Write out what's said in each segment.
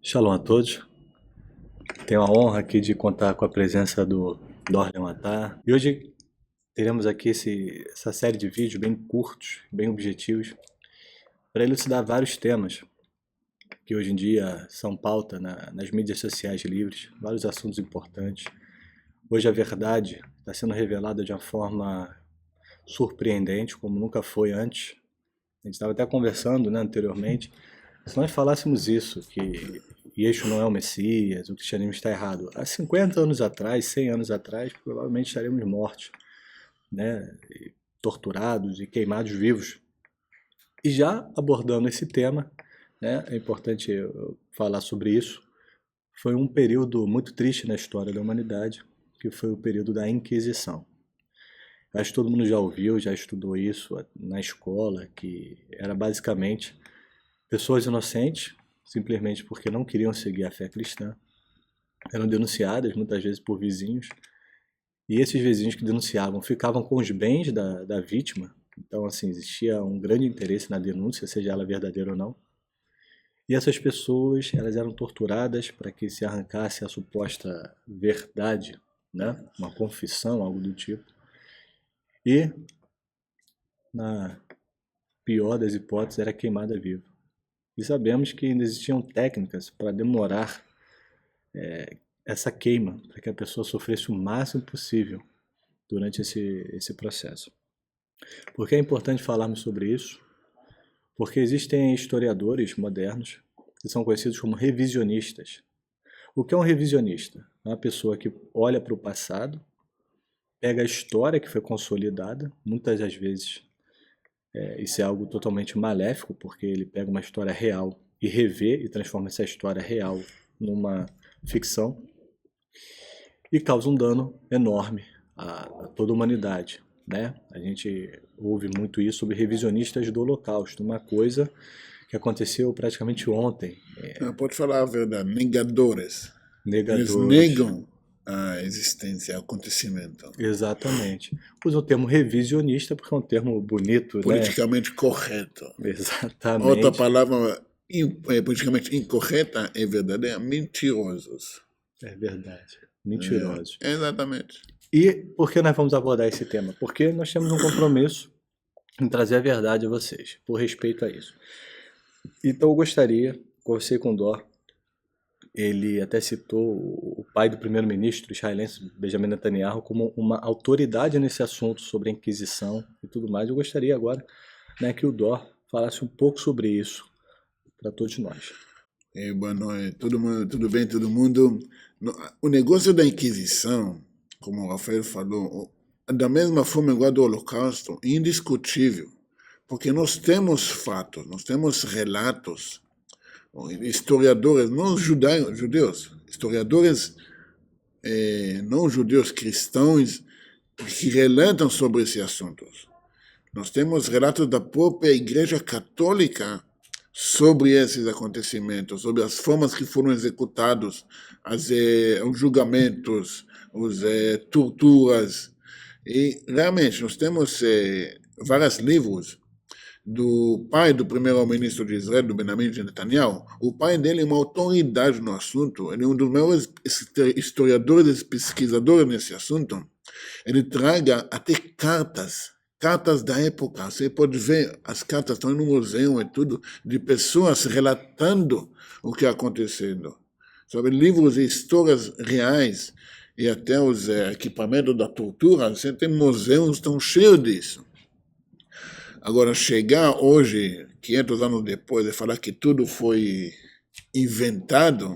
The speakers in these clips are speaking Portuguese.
Shalom a todos. Tenho a honra aqui de contar com a presença do Dorlen Matar. E hoje teremos aqui essa série de vídeos bem curtos, bem objetivos, para elucidar vários temas que hoje em dia são pauta nas mídias sociais livres, vários assuntos importantes. Hoje a verdade está sendo revelada de uma forma surpreendente, como nunca foi antes. A gente estava até conversando, anteriormente. Se nós falássemos isso, que Yeshua não é o Messias, o cristianismo está errado, há 50 anos atrás, 100 anos atrás, provavelmente estaremos mortos, torturados e queimados vivos. E já abordando esse tema, é importante eu falar sobre isso, foi um período muito triste na história da humanidade, que foi o período da Inquisição. Acho que todo mundo já ouviu, já estudou isso na escola, que era basicamente pessoas inocentes, simplesmente porque não queriam seguir a fé cristã, eram denunciadas muitas vezes por vizinhos, e esses vizinhos que denunciavam ficavam com os bens da vítima, então assim, existia um grande interesse na denúncia, seja ela verdadeira ou não, e essas pessoas elas eram torturadas para que se arrancasse a suposta verdade, uma confissão, algo do tipo, e na pior das hipóteses era queimada viva. E sabemos que ainda existiam técnicas para demorar essa queima, para que a pessoa sofresse o máximo possível durante esse processo. Por que é importante falarmos sobre isso? Porque existem historiadores modernos que são conhecidos como revisionistas. O que é um revisionista? É uma pessoa que olha para o passado, pega a história que foi consolidada, muitas das vezes isso é algo totalmente maléfico, porque ele pega uma história real e revê e transforma essa história real numa ficção e causa um dano enorme a toda a humanidade. A gente ouve muito isso sobre revisionistas do Holocausto, uma coisa que aconteceu praticamente ontem. Não, pode falar a verdade, negadores. Eles Negadores. negam a existência, o acontecimento. Exatamente. Usa o termo revisionista porque é um termo bonito, Politicamente correto. Outra Exatamente. palavra politicamente incorreta é verdadeira, mentirosos. É verdade. Mentirosos. Exatamente. E por que nós vamos abordar esse tema? Porque nós temos um compromisso em trazer a verdade a vocês, por respeito a isso. Então eu gostaria, conversei com o Dor, ele até citou o pai do primeiro-ministro israelense, Benjamin Netanyahu, como uma autoridade nesse assunto sobre a Inquisição e tudo mais. Eu gostaria agora que o Dor falasse um pouco sobre isso para todos nós. Boa noite, tudo bem, todo mundo? O negócio da Inquisição, como o Rafael falou, da mesma forma igual do Holocausto, é indiscutível, porque nós temos fatos, nós temos relatos, historiadores, não judeus, historiadores não judeus cristãos que relatam sobre esses assuntos. Nós temos relatos da própria Igreja Católica sobre esses acontecimentos, sobre as formas que foram executados, os julgamentos, as torturas. E realmente nós temos vários livros do pai do primeiro-ministro de Israel, do Benjamin Netanyahu. O pai dele é uma autoridade no assunto, ele é um dos maiores historiadores e pesquisadores nesse assunto. Ele traga até cartas da época. Você pode ver, as cartas estão no museu e tudo, de pessoas relatando o que acontecendo. Sobre livros e histórias reais e até os equipamentos da tortura, você tem museus que estão cheios disso. Agora, chegar hoje, 500 anos depois, e falar que tudo foi inventado,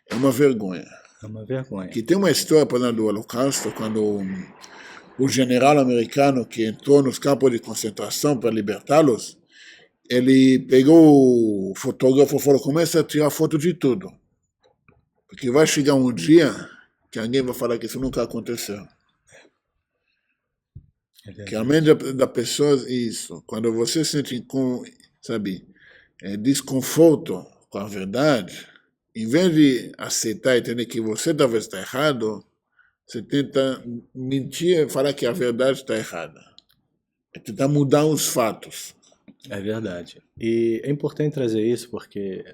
é uma vergonha. É uma vergonha. Que tem uma história, por exemplo, do Holocausto, quando o general americano que entrou nos campos de concentração para libertá-los, ele pegou o fotógrafo e falou, começa a tirar foto de tudo. Porque vai chegar um dia que alguém vai falar que isso nunca aconteceu. Que a mente da pessoa é isso. Quando você sente desconforto com a verdade, em vez de aceitar e entender que você talvez está errado, você tenta mentir e falar que a verdade está errada. É tentar mudar os fatos. É verdade. E é importante trazer isso porque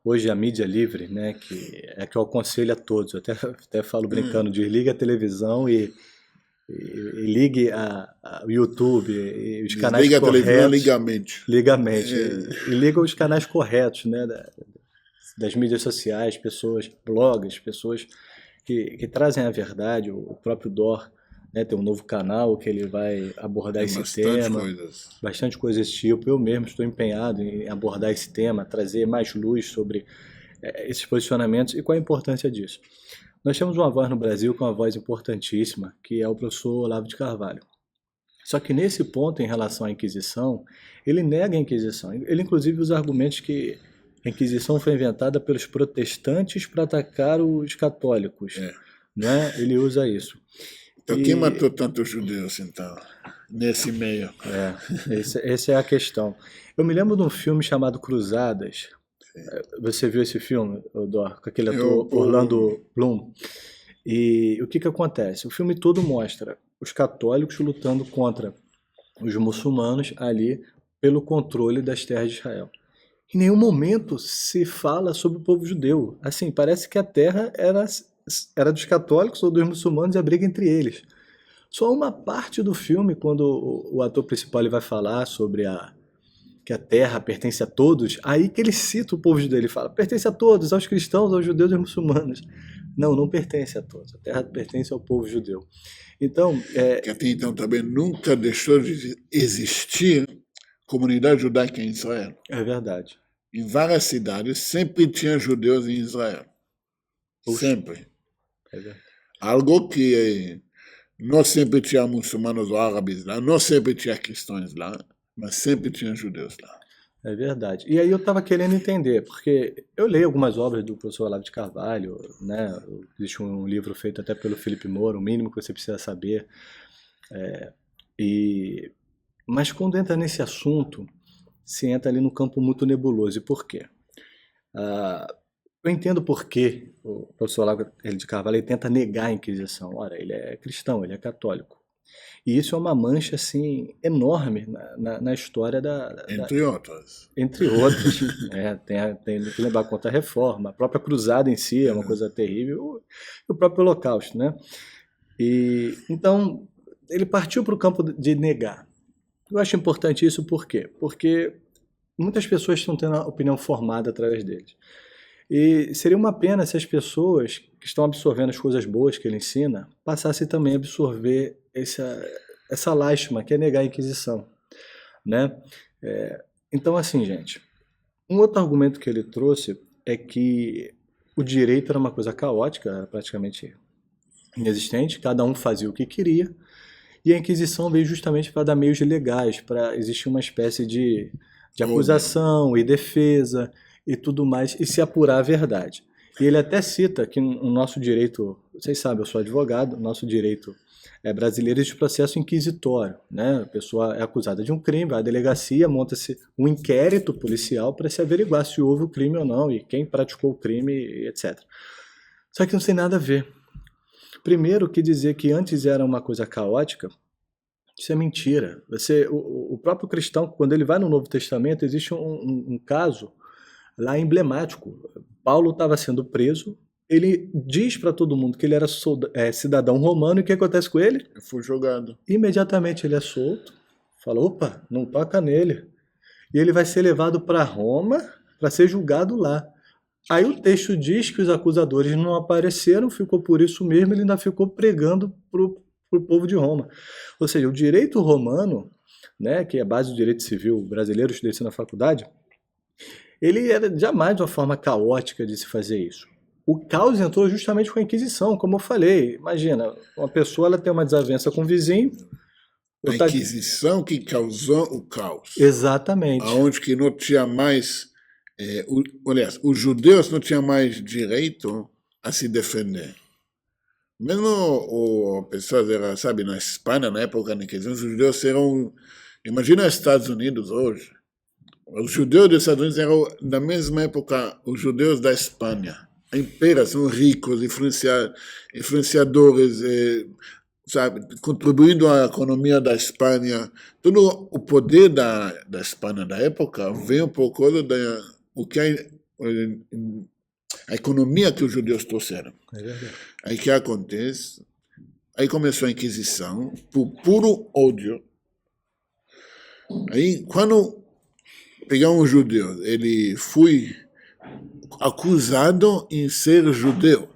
hoje a mídia livre, né, que eu aconselho a todos, eu até falo brincando, desligue a televisão e ligue o YouTube e os canais Desliga a televisão, corretos, liga a mente. liga a mente, e liga os canais corretos, né, das mídias sociais, pessoas, blogs, pessoas que trazem a verdade, o próprio Dor, né, tem um novo canal que ele vai abordar Tem esse bastante tema, coisas. bastante coisas desse tipo. Eu mesmo estou empenhado em abordar esse tema, trazer mais luz sobre esses posicionamentos e qual a importância disso. Nós temos uma voz no Brasil com uma voz importantíssima, que é o professor Olavo de Carvalho. Só que nesse ponto, em relação à Inquisição, ele nega a Inquisição. Ele, inclusive, usa argumentos que a Inquisição foi inventada pelos protestantes para atacar os católicos. Né? Ele usa isso. Então, quem matou tantos judeus, então, nesse meio? Essa é a questão. Eu me lembro de um filme chamado Cruzadas. Você viu esse filme, Odor, com aquele ator Orlando Bloom? E o que acontece? O filme todo mostra os católicos lutando contra os muçulmanos ali pelo controle das terras de Israel. Em nenhum momento se fala sobre o povo judeu. Assim, parece que a terra era dos católicos ou dos muçulmanos e a briga entre eles. Só uma parte do filme, quando o ator principal ele vai falar sobre que a terra pertence a todos, aí que ele cita o povo judeu. Ele fala, pertence a todos, aos cristãos, aos judeus e aos muçulmanos. Não pertence a todos. A terra pertence ao povo judeu. Então, que até então também nunca deixou de existir comunidade judaica em Israel. É verdade. Em várias cidades sempre tinha judeus em Israel. Sempre. É verdade. Algo que não sempre tinha muçulmanos ou árabes lá, não sempre tinha cristãos lá, mas sempre tinha judeus lá. É verdade. E aí eu estava querendo entender, porque eu leio algumas obras do professor Olavo de Carvalho, né? Existe um livro feito até pelo Felipe Moura, O Mínimo que Você Precisa Saber. Mas quando entra nesse assunto, se entra ali no campo muito nebuloso. E por quê? Eu entendo por que o professor Olavo de Carvalho ele tenta negar a Inquisição. Ora, ele é cristão, ele é católico. E isso é uma mancha assim enorme na história Entre outras. Entre outras. Tem que lembrar contra a Reforma, a própria Cruzada em si é uma coisa terrível, e o próprio Holocausto, né? E então ele partiu para o campo de negar. Eu acho importante isso por quê? Porque muitas pessoas estão tendo a opinião formada através deles. E seria uma pena se as pessoas que estão absorvendo as coisas boas que ele ensina passassem também a absorver essa lástima, que é negar a Inquisição. Né? Então, assim, gente, um outro argumento que ele trouxe é que o direito era uma coisa caótica, era praticamente inexistente, cada um fazia o que queria, e a Inquisição veio justamente para dar meios legais, para existir uma espécie de acusação e defesa e tudo mais, e se apurar a verdade. E ele até cita que no nosso direito, vocês sabem, eu sou advogado, nosso direito brasileiro de processo inquisitório, né? A pessoa é acusada de um crime, vai à delegacia, monta-se um inquérito policial para se averiguar se houve o crime ou não, e quem praticou o crime, etc. Só que não tem nada a ver. Primeiro, que dizer que antes era uma coisa caótica, isso é mentira. O próprio cristão, quando ele vai no Novo Testamento, existe um caso lá emblemático. Paulo estava sendo preso, ele diz para todo mundo que ele era cidadão romano, e o que acontece com ele? Foi jogado. Imediatamente ele é solto, fala, opa, não toca nele. E ele vai ser levado para Roma para ser julgado lá. Aí o texto diz que os acusadores não apareceram, ficou por isso mesmo, ele ainda ficou pregando para o povo de Roma. Ou seja, o direito romano, né, que é a base do direito civil brasileiro, eu estudei isso na faculdade, ele era jamais uma forma caótica de se fazer isso. O caos entrou justamente com a Inquisição, como eu falei. Imagina, uma pessoa ela tem uma desavença com o vizinho. A Inquisição que causou o caos. Exatamente. Onde que não tinha mais... aliás, os judeus não tinham mais direito a se defender. Mesmo pessoas, sabe, na Espanha, na época da Inquisição, os judeus eram... Imagina os Estados Unidos hoje. Os judeus dos Estados Unidos eram, na mesma época, os judeus da Espanha. A império são ricos, influenciadores, sabe, contribuindo à economia da Espanha. Todo o poder da Espanha da época veio por causa o que a economia que os judeus trouxeram. É verdade. Aí o que acontece? Aí começou a Inquisição, por puro ódio. Aí, quando pegar um judeu, ele foi acusado em ser judeu.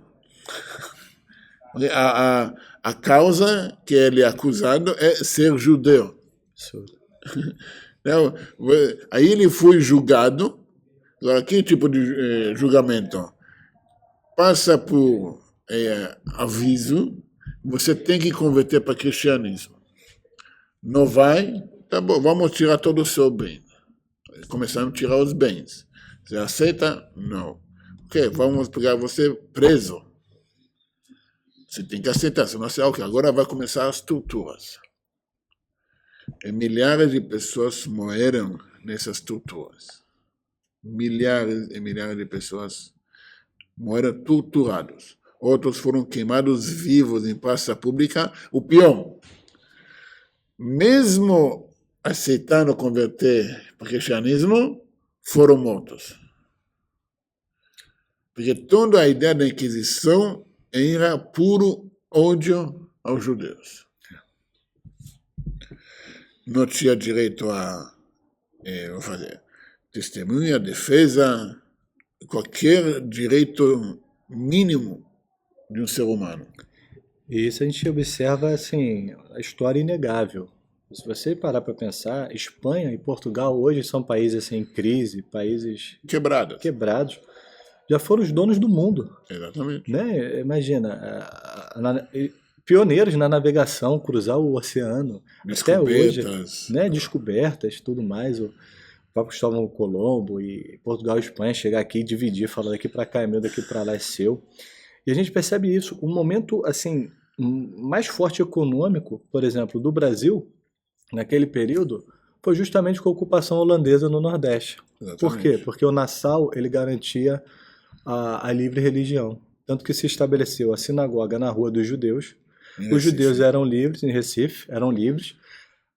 A causa que ele é acusado é ser judeu. Absurdo. Não, aí ele foi julgado. Agora, que tipo de julgamento? Passa por aviso, você tem que converter para cristianismo. Não vai, tá bom, vamos tirar todo o seu bem. Começaram a tirar os bens. Você aceita? Não. Ok, vamos pegar você preso. Você tem que aceitar, senão você, ok, agora vai começar as torturas. E milhares de pessoas morreram nessas torturas. Milhares e milhares de pessoas morreram torturados. Outros foram queimados vivos em praça pública. O pior, mesmo aceitando converter para o cristianismo, foram mortos. Porque toda a ideia da Inquisição era puro ódio aos judeus. Não tinha direito a testemunha, defesa, qualquer direito mínimo de um ser humano. E isso a gente observa, assim, a história inegável. Se você parar para pensar, Espanha e Portugal hoje são países assim, em crise, países Quebradas. quebrados, já foram os donos do mundo, Exatamente. né? Imagina, pioneiros na navegação, cruzar o oceano, até hoje, Descobertas. né? Descobertas, tudo mais, o próprio Cristóvão Colombo e Portugal e Espanha chegar aqui e dividir, falar daqui para cá é meu, daqui para lá é seu. E a gente percebe isso, um momento assim mais forte econômico, por exemplo, do Brasil naquele período, foi justamente com a ocupação holandesa no Nordeste. Por quê? Exatamente. Porque o Nassau ele garantia a livre religião. Tanto que se estabeleceu a sinagoga na Rua dos Judeus. Em Os judeus Recife. eram livres, em Recife, eram livres.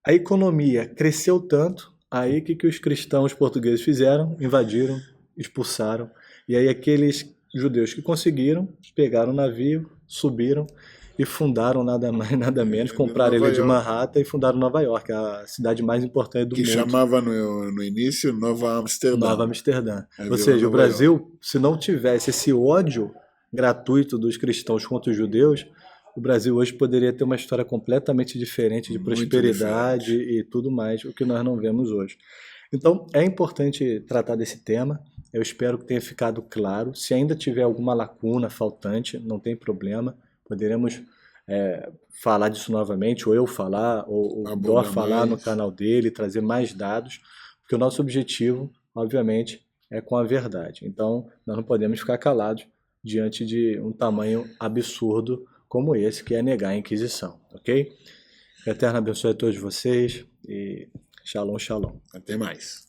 A economia cresceu tanto, aí que os cristãos portugueses fizeram? Invadiram, expulsaram. E aí aqueles judeus que conseguiram, pegaram o navio, subiram e fundaram nada mais, nada menos, compraram a Nova ilha de York, Manhattan e fundaram Nova York, a cidade mais importante do que mundo. chamava no início Nova Amsterdã. Nova Amsterdã. Aí Ou virou seja, o Nova Brasil, se não tivesse esse ódio gratuito dos cristãos contra os judeus, o Brasil hoje poderia ter uma história completamente diferente de Muito prosperidade e tudo mais, o que nós não vemos hoje. Então, é importante tratar desse tema. Eu espero que tenha ficado claro. Se ainda tiver alguma lacuna faltante, não tem problema. Poderemos falar disso novamente, ou eu falar, ou o Dó Abordar falar no mais. canal dele, trazer mais dados, porque o nosso objetivo, obviamente, é com a verdade. Então, nós não podemos ficar calados diante de um tamanho absurdo como esse, que é negar a Inquisição, ok? Que o Eterno abençoe a todos vocês e shalom, shalom. Até mais.